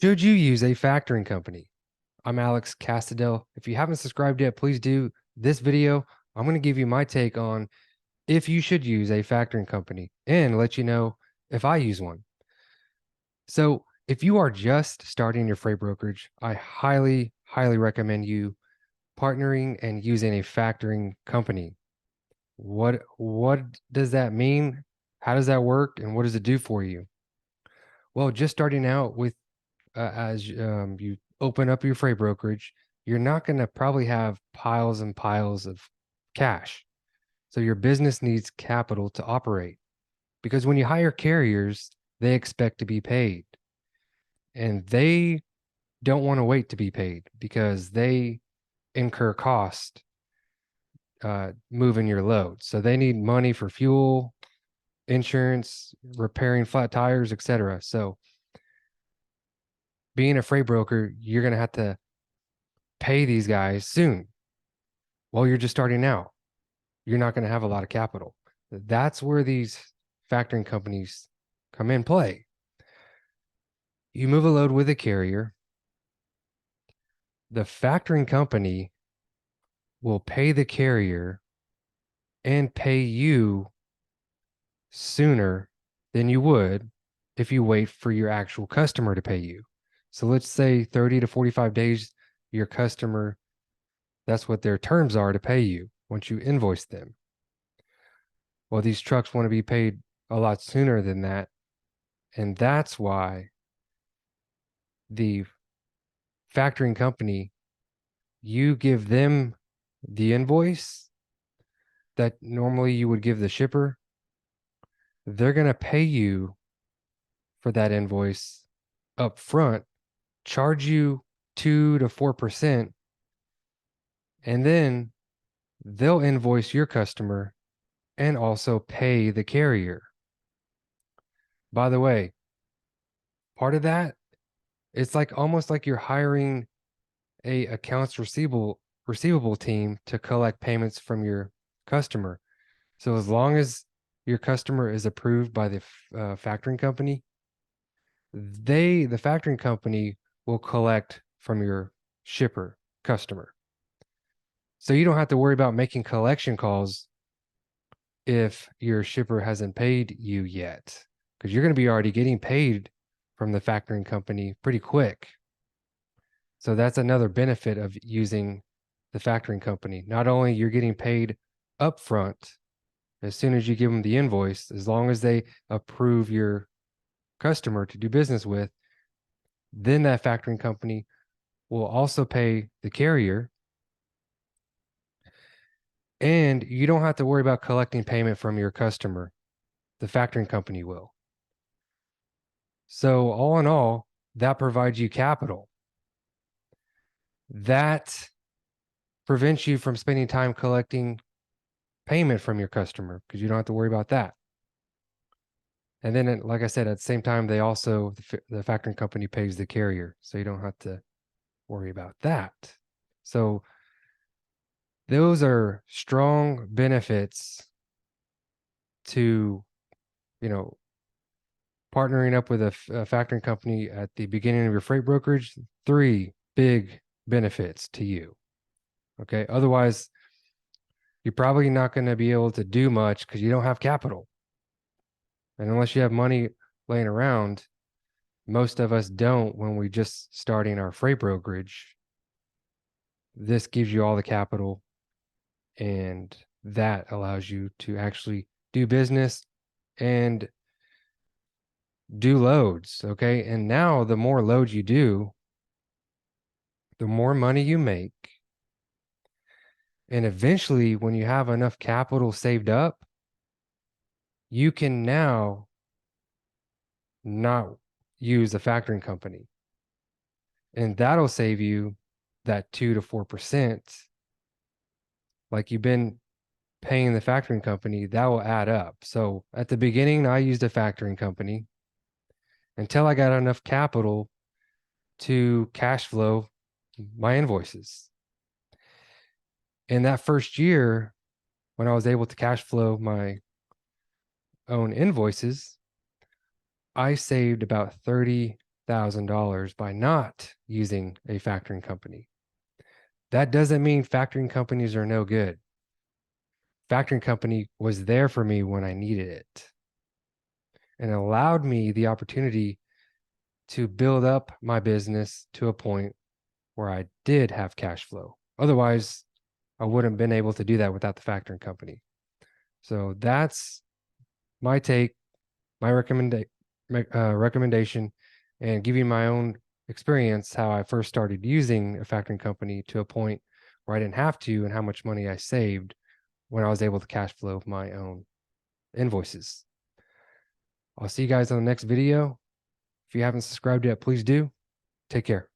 Should you use a factoring company? I'm Alex Castadell. If you haven't subscribed yet, please do. This video, I'm going to give you my take on if you should use a factoring company and let you know if I use one. So, if you are just starting your freight brokerage, I highly recommend you partnering and using a factoring company. What does that mean? How does that work? And what does it do for you? Well, just starting out with as you open up your freight brokerage, you're not going to probably have piles and piles of cash. So your business needs capital to operate because when you hire carriers, they expect to be paid and they don't want to wait to be paid because they incur cost moving your load. So they need money for fuel, insurance, repairing flat tires, etc. So being a freight broker, you're going to have to pay these guys soon. Well, you're just starting out. You're not going to have a lot of capital. That's where these factoring companies come in play. You move a load with a carrier. The factoring company will pay the carrier and pay you sooner than you would if you wait for your actual customer to pay you. So let's say 30 to 45 days, your customer, that's what their terms are to pay you once you invoice them. Well, these trucks want to be paid a lot sooner than that. And that's why the factoring company, you give them the invoice that normally you would give the shipper. They're going to pay you for that invoice up front, charge you 2 to 4%, and then they'll invoice your customer and also pay the carrier. By the way, part of that, it's like almost like you're hiring a accounts receivable team to collect payments from your customer. So as long as your customer is approved by the factoring company, the factoring company will collect from your shipper customer. So you don't have to worry about making collection calls if your shipper hasn't paid you yet, because you're going to be already getting paid from the factoring company pretty quick. So that's another benefit of using the factoring company. Not only you're getting paid upfront as soon as you give them the invoice, as long as they approve your customer to do business with, then that factoring company will also pay the carrier. And you don't have to worry about collecting payment from your customer. The factoring company will. So all in all, that provides you capital. That prevents you from spending time collecting payment from your customer because you don't have to worry about that. And then, like I said, at the same time, they also, the factoring company pays the carrier. So you don't have to worry about that. So those are strong benefits to, partnering up with a factoring company at the beginning of your freight brokerage. 3 big benefits to you. Okay. Otherwise, you're probably not going to be able to do much because you don't have capital. And unless you have money laying around, most of us don't when we just starting our freight brokerage. This gives you all the capital and that allows you to actually do business and do loads. Okay. And now the more loads you do, the more money you make. And eventually, when you have enough capital saved up, you can now not use a factoring company. And that'll save you that 2 to 4%. Like you've been paying the factoring company, that will add up. So at the beginning, I used a factoring company until I got enough capital to cash flow my invoices. In that first year, when I was able to cash flow my own invoices, I saved about $30,000 $100,000 by not using a factoring company. That doesn't mean factoring companies are no good. Factoring company was there for me when I needed it and allowed me the opportunity to build up my business to a point where I did have cash flow. Otherwise, I wouldn't have been able to do that without the factoring company. So that's my take, my recommendation, and give you my own experience how I first started using a factoring company to a point where I didn't have to, and how much money I saved when I was able to cash flow my own invoices. I'll see you guys on the next video. If you haven't subscribed yet, please do. Take care.